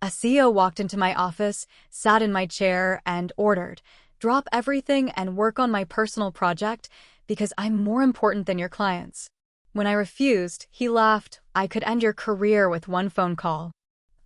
A CEO walked into my office, sat in my chair, and ordered, "Drop everything and work on my personal project because I'm more important than your clients." When I refused, he laughed, "I could end your career with one phone call."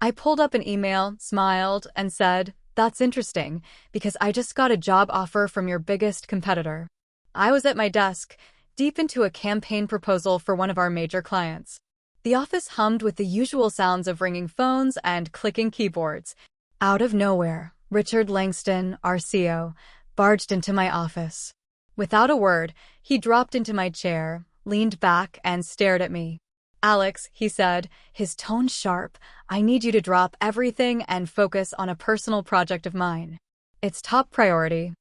I pulled up an email, smiled, and said, "That's interesting, because I just got a job offer from your biggest competitor." I was at my desk, deep into a campaign proposal for one of our major clients. The office hummed with the usual sounds of ringing phones and clicking keyboards. Out of nowhere, Richard Langston, our CEO, barged into my office. Without a word, he dropped into my chair, leaned back, and stared at me. "Alex," he said, his tone sharp, "I need you to drop everything and focus on a personal project of mine. It's top priority."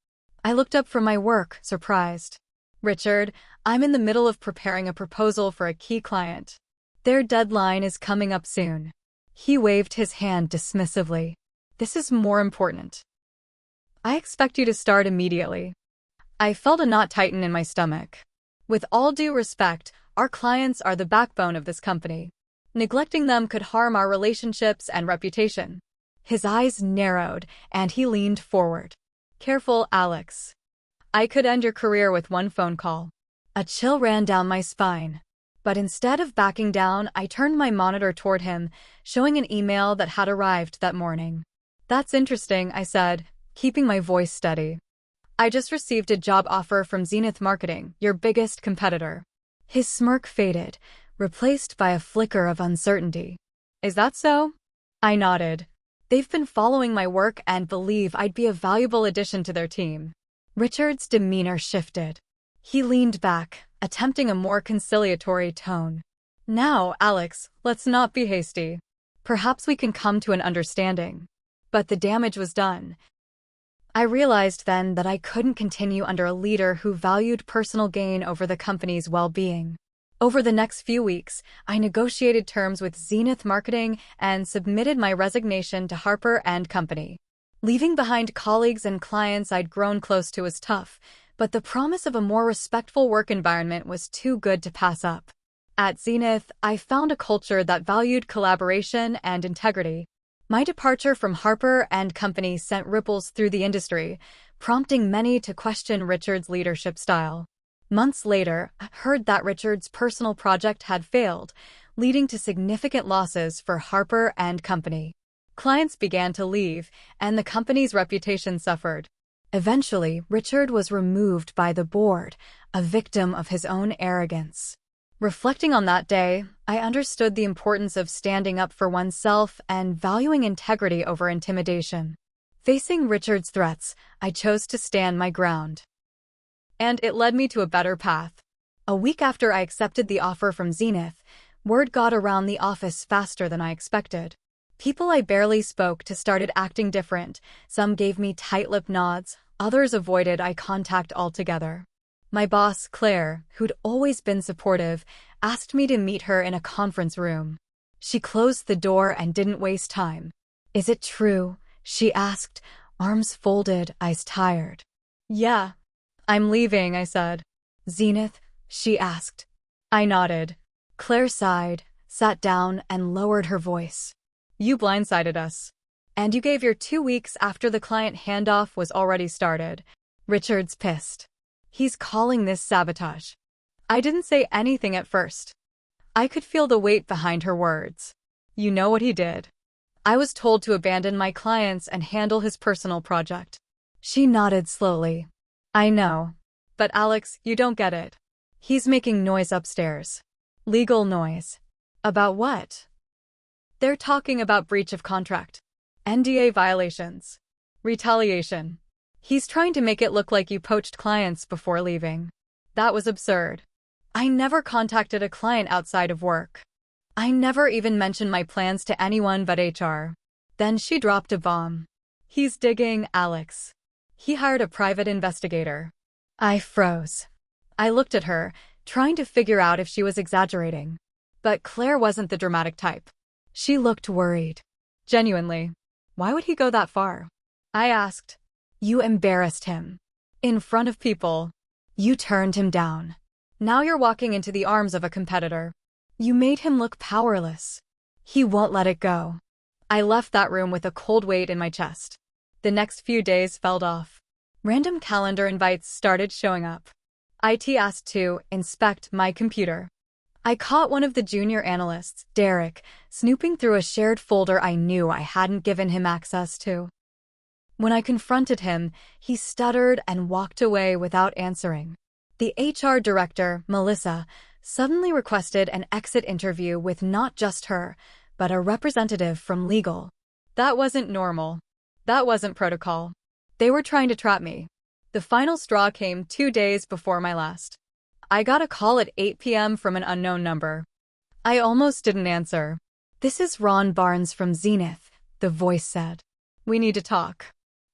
I looked up from my work, surprised. "Richard, I'm in the middle of preparing a proposal for a key client. Their deadline is coming up soon." He waved his hand dismissively. "This is more important. I expect you to start immediately." I felt a knot tighten in my stomach. With all due respect, our clients are the backbone of this company. Neglecting them could harm our relationships and reputation. His eyes narrowed, and he leaned forward. "Careful, Alex. I could end your career with one phone call." A chill ran down my spine. But instead of backing down, I turned my monitor toward him, showing an email that had arrived that morning. "That's interesting," I said, keeping my voice steady. "I just received a job offer from Zenith Marketing, your biggest competitor." His smirk faded, replaced by a flicker of uncertainty. "Is that so?" I nodded. "They've been following my work and believe I'd be a valuable addition to their team." Richard's demeanor shifted. He leaned back, attempting a more conciliatory tone. "Now, Alex, let's not be hasty. Perhaps we can come to an understanding." But the damage was done. I realized then that I couldn't continue under a leader who valued personal gain over the company's well-being. Over the next few weeks, I negotiated terms with Zenith Marketing and submitted my resignation to Harper & Company. Leaving behind colleagues and clients I'd grown close to was tough, but the promise of a more respectful work environment was too good to pass up. At Zenith, I found a culture that valued collaboration and integrity. My departure from Harper & Company sent ripples through the industry, prompting many to question Richard's leadership style. Months later, I heard that Richard's personal project had failed, leading to significant losses for Harper & Company. Clients began to leave, and the company's reputation suffered. Eventually, Richard was removed by the board, a victim of his own arrogance. Reflecting on that day, I understood the importance of standing up for oneself and valuing integrity over intimidation. Facing Richard's threats, I chose to stand my ground. And it led me to a better path. A week after I accepted the offer from Zenith, word got around the office faster than I expected. People I barely spoke to started acting different. Some gave me tight-lipped nods, others avoided eye contact altogether. My boss, Claire, who'd always been supportive, asked me to meet her in a conference room. She closed the door and didn't waste time. "Is it true?" she asked, arms folded, eyes tired. "Yeah. I'm leaving," I said. "Zenith?" she asked. I nodded. Claire sighed, sat down, and lowered her voice. "You blindsided us. And you gave your 2 weeks after the client handoff was already started." Richard's pissed. "He's calling this sabotage." I didn't say anything at first. I could feel the weight behind her words. "You know what he did." "I was told to abandon my clients and handle his personal project." She nodded slowly. "I know. But Alex, you don't get it. He's making noise upstairs." "Legal noise." "About what?" "They're talking about breach of contract, NDA violations, retaliation. He's trying to make it look like you poached clients before leaving." That was absurd. I never contacted a client outside of work. I never even mentioned my plans to anyone but HR. Then she dropped a bomb. "He's digging, Alex. He hired a private investigator." I froze. I looked at her, trying to figure out if she was exaggerating. But Claire wasn't the dramatic type. She looked worried. "Genuinely. Why would he go that far?" I asked. "You embarrassed him. In front of people. You turned him down. Now you're walking into the arms of a competitor. You made him look powerless. He won't let it go." I left that room with a cold weight in my chest. The next few days fell off. Random calendar invites started showing up. IT asked to inspect my computer. I caught one of the junior analysts, Derek, snooping through a shared folder I knew I hadn't given him access to. When I confronted him, he stuttered and walked away without answering. The HR director, Melissa, suddenly requested an exit interview with not just her, but a representative from legal. That wasn't normal. That wasn't protocol. They were trying to trap me. The final straw came 2 days before my last. I got a call at 8 p.m. from an unknown number. I almost didn't answer. "This is Ron Barnes from Zenith," the voice said. "We need to talk."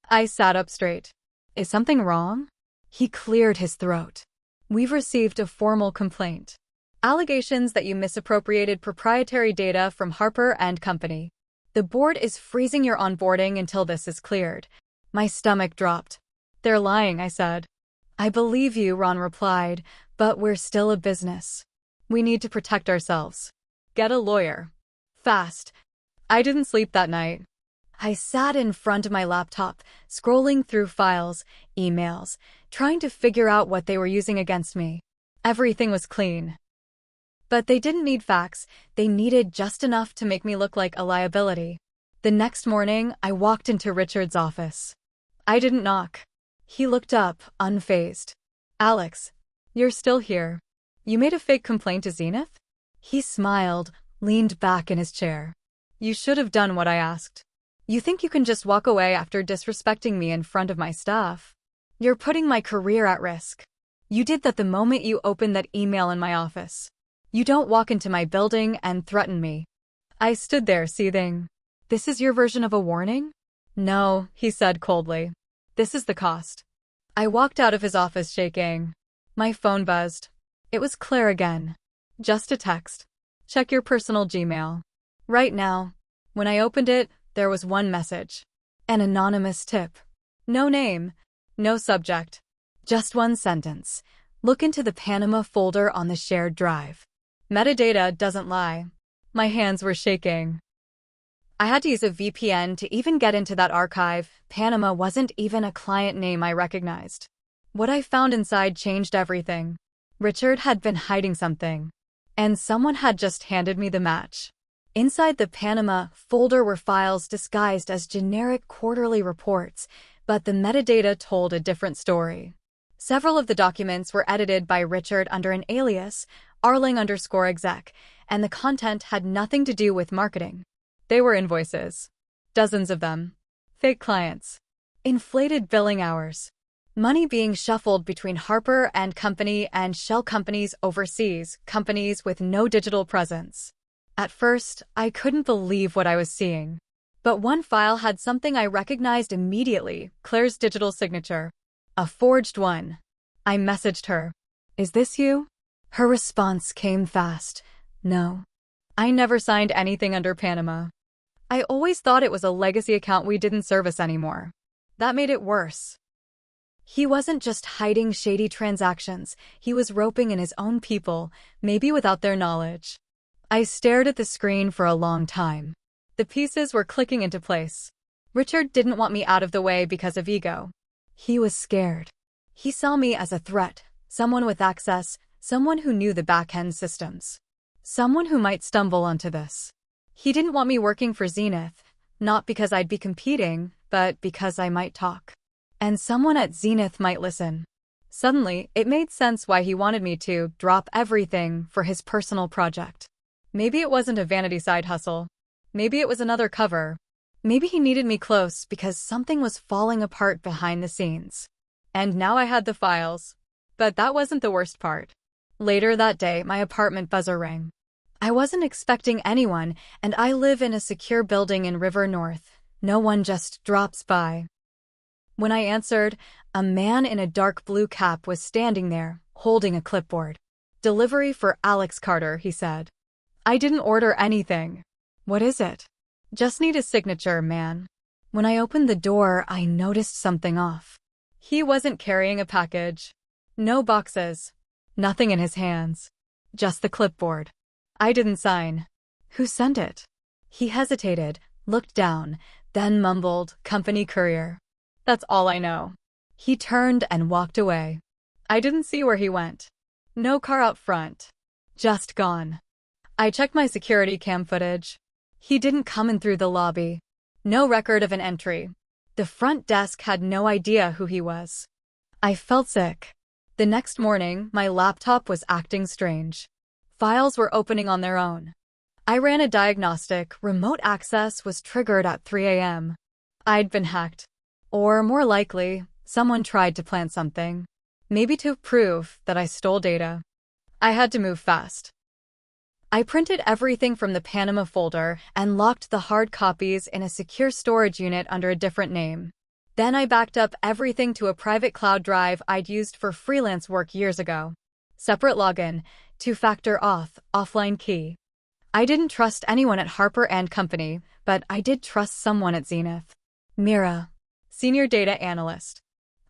I sat up straight. "Is something wrong?" He cleared his throat. "We've received a formal complaint. Allegations that you misappropriated proprietary data from Harper & Company. The board is freezing your onboarding until this is cleared." My stomach dropped. "They're lying," I said. "I believe you," Ron replied, "but we're still a business. We need to protect ourselves. Get a lawyer. Fast." I didn't sleep that night. I sat in front of my laptop, scrolling through files, emails, trying to figure out what they were using against me. Everything was clean. But they didn't need facts, they needed just enough to make me look like a liability. The next morning, I walked into Richard's office. I didn't knock. He looked up, unfazed. "Alex, you're still here. You made a fake complaint to Zenith?" He smiled, leaned back in his chair. "You should have done what I asked. You think you can just walk away after disrespecting me in front of my staff? You're putting my career at risk. You did that the moment you opened that email in my office. You don't walk into my building and threaten me." I stood there seething. "This is your version of a warning?" "No," he said coldly. "This is the cost." I walked out of his office shaking. My phone buzzed. It was Claire again. "Just a text. Check your personal Gmail." Right now. When I opened it, there was one message. An anonymous tip. No name. No subject. Just one sentence. "Look into the Panama folder on the shared drive." Metadata doesn't lie. My hands were shaking. I had to use a VPN to even get into that archive. Panama wasn't even a client name I recognized. What I found inside changed everything. Richard had been hiding something. And someone had just handed me the match. Inside the Panama folder were files disguised as generic quarterly reports, but the metadata told a different story. Several of the documents were edited by Richard under an alias, Arling_exec, and the content had nothing to do with marketing. They were invoices. Dozens of them. Fake clients. Inflated billing hours. Money being shuffled between Harper & Company and shell companies overseas, companies with no digital presence. At first, I couldn't believe what I was seeing. But one file had something I recognized immediately, Claire's digital signature. A forged one. I messaged her. "Is this you?" Her response came fast. "No. I never signed anything under Panama. I always thought it was a legacy account we didn't service anymore." That made it worse. He wasn't just hiding shady transactions, he was roping in his own people, maybe without their knowledge. I stared at the screen for a long time. The pieces were clicking into place. Richard didn't want me out of the way because of ego. He was scared. He saw me as a threat, someone with access, someone who knew the back-end systems. Someone who might stumble onto this. He didn't want me working for Zenith, not because I'd be competing, but because I might talk. And someone at Zenith might listen. Suddenly, it made sense why he wanted me to drop everything for his personal project. Maybe it wasn't a vanity side hustle. Maybe it was another cover. Maybe he needed me close because something was falling apart behind the scenes. And now I had the files. But that wasn't the worst part. Later that day, my apartment buzzer rang. I wasn't expecting anyone, and I live in a secure building in River North. No one just drops by. When I answered, a man in a dark blue cap was standing there, holding a clipboard. "Delivery for Alex Carter," he said. "I didn't order anything." "What is it?" "Just need a signature, man." When I opened the door, I noticed something off. He wasn't carrying a package. No boxes. Nothing in his hands. Just the clipboard. I didn't sign. "Who sent it?" He hesitated, looked down, then mumbled, "Company courier." That's all I know. He turned and walked away. I didn't see where he went. No car out front. Just gone. I checked my security cam footage. He didn't come in through the lobby. No record of an entry. The front desk had no idea who he was. I felt sick. The next morning, my laptop was acting strange. Files were opening on their own. I ran a diagnostic. Remote access was triggered at 3 a.m. I'd been hacked. Or, more likely, someone tried to plant something. Maybe to prove that I stole data. I had to move fast. I printed everything from the Panama folder and locked the hard copies in a secure storage unit under a different name. Then I backed up everything to a private cloud drive I'd used for freelance work years ago. Separate login, two-factor offline key. I didn't trust anyone at Harper & Company, but I did trust someone at Zenith. Mira, senior data analyst.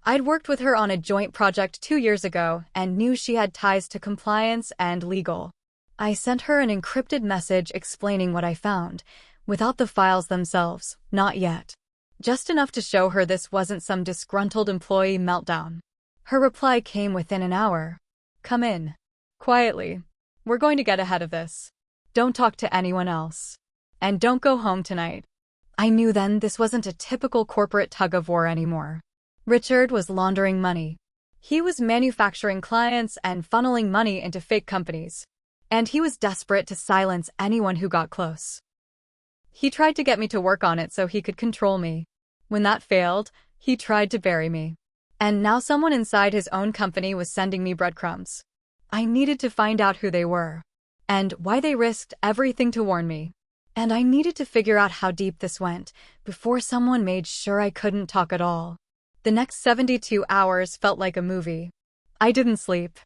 I'd worked with her on a joint project 2 years ago and knew she had ties to compliance and legal. I sent her an encrypted message explaining what I found, without the files themselves, not yet. Just enough to show her this wasn't some disgruntled employee meltdown. Her reply came within an hour. "Come in. Quietly. We're going to get ahead of this. Don't talk to anyone else. And don't go home tonight." I knew then this wasn't a typical corporate tug-of-war anymore. Richard was laundering money. He was manufacturing clients and funneling money into fake companies. And he was desperate to silence anyone who got close. He tried to get me to work on it so he could control me. When that failed, he tried to bury me. And now someone inside his own company was sending me breadcrumbs. I needed to find out who they were. And why they risked everything to warn me. And I needed to figure out how deep this went before someone made sure I couldn't talk at all. The next 72 hours felt like a movie. I didn't sleep.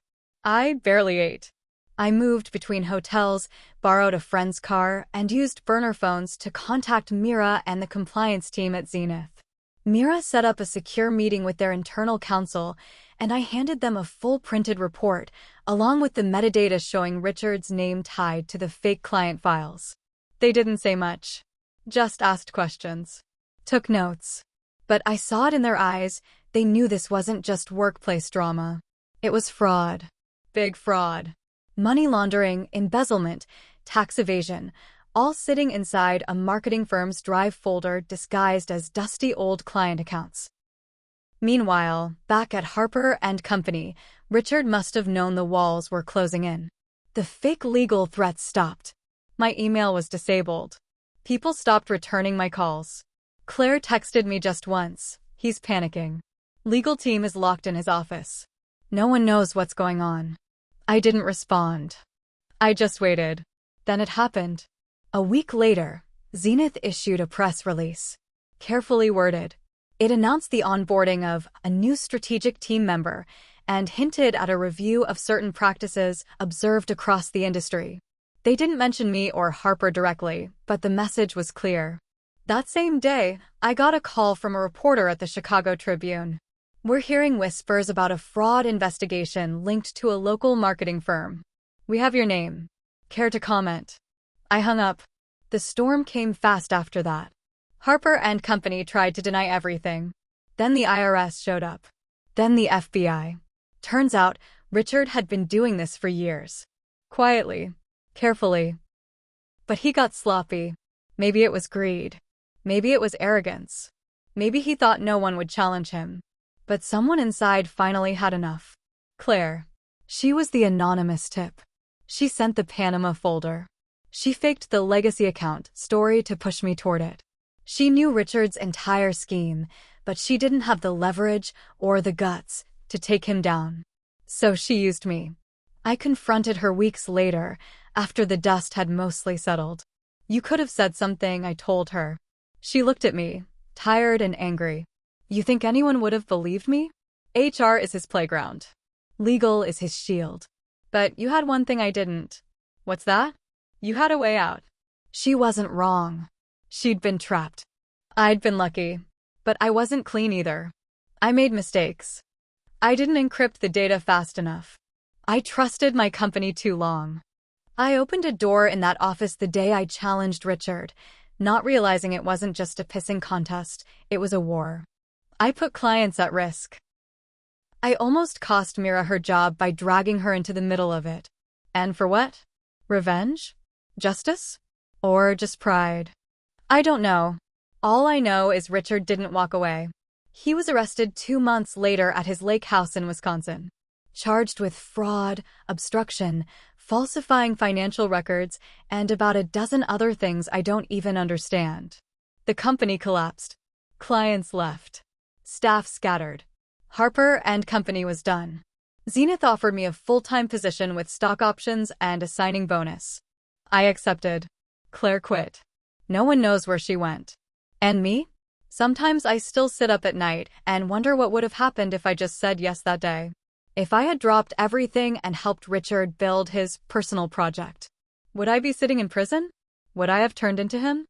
I barely ate. I moved between hotels, borrowed a friend's car, and used burner phones to contact Mira and the compliance team at Zenith. Mira set up a secure meeting with their internal counsel, and I handed them a full printed report, along with the metadata showing Richard's name tied to the fake client files. They didn't say much. Just asked questions. Took notes. But I saw it in their eyes. They knew this wasn't just workplace drama. It was fraud. Big fraud. Money laundering, embezzlement, tax evasion, all sitting inside a marketing firm's drive folder disguised as dusty old client accounts. Meanwhile, back at Harper & Company, Richard must have known the walls were closing in. The fake legal threats stopped. My email was disabled. People stopped returning my calls. Claire texted me just once. "He's panicking. Legal team is locked in his office. No one knows what's going on." I didn't respond. I just waited. Then it happened. A week later, Zenith issued a press release. Carefully worded. It announced the onboarding of a new strategic team member and hinted at a review of certain practices observed across the industry. They didn't mention me or Harper directly, but the message was clear. That same day, I got a call from a reporter at the Chicago Tribune. "We're hearing whispers about a fraud investigation linked to a local marketing firm. We have your name. Care to comment?" I hung up. The storm came fast after that. Harper & Company tried to deny everything. Then the IRS showed up. Then the FBI. Turns out, Richard had been doing this for years. Quietly. Carefully. But he got sloppy. Maybe it was greed. Maybe it was arrogance. Maybe he thought no one would challenge him. But someone inside finally had enough. Claire. She was the anonymous tip. She sent the Panama folder. She faked the legacy account story to push me toward it. She knew Richard's entire scheme, but she didn't have the leverage or the guts to take him down. So she used me. I confronted her weeks later, after the dust had mostly settled. "You could have said something," I told her. She looked at me, tired and angry. "You think anyone would have believed me? HR is his playground. Legal is his shield. But you had one thing I didn't." "What's that?" "You had a way out." She wasn't wrong. She'd been trapped. I'd been lucky. But I wasn't clean either. I made mistakes. I didn't encrypt the data fast enough. I trusted my company too long. I opened a door in that office the day I challenged Richard, not realizing it wasn't just a pissing contest, it was a war. I put clients at risk. I almost cost Mira her job by dragging her into the middle of it. And for what? Revenge? Justice? Or just pride? I don't know. All I know is Richard didn't walk away. He was arrested 2 months later at his lake house in Wisconsin, charged with fraud, obstruction, falsifying financial records, and about a dozen other things I don't even understand. The company collapsed. Clients left. Staff scattered. Harper and Company was done. Zenith offered me a full-time position with stock options and a signing bonus. I accepted. Claire quit. No one knows where she went. And me? Sometimes I still sit up at night and wonder what would have happened if I just said yes that day. If I had dropped everything and helped Richard build his personal project. Would I be sitting in prison? Would I have turned into him?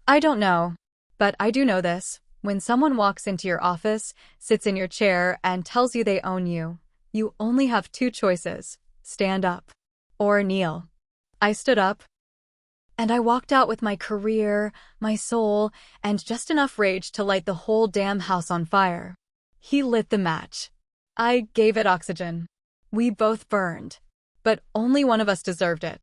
I don't know. But I do know this. When someone walks into your office, sits in your chair, and tells you they own you, you only have 2 choices: stand up or kneel. I stood up. And I walked out with my career, my soul, and just enough rage to light the whole damn house on fire. He lit the match. I gave it oxygen. We both burned. But only one of us deserved it.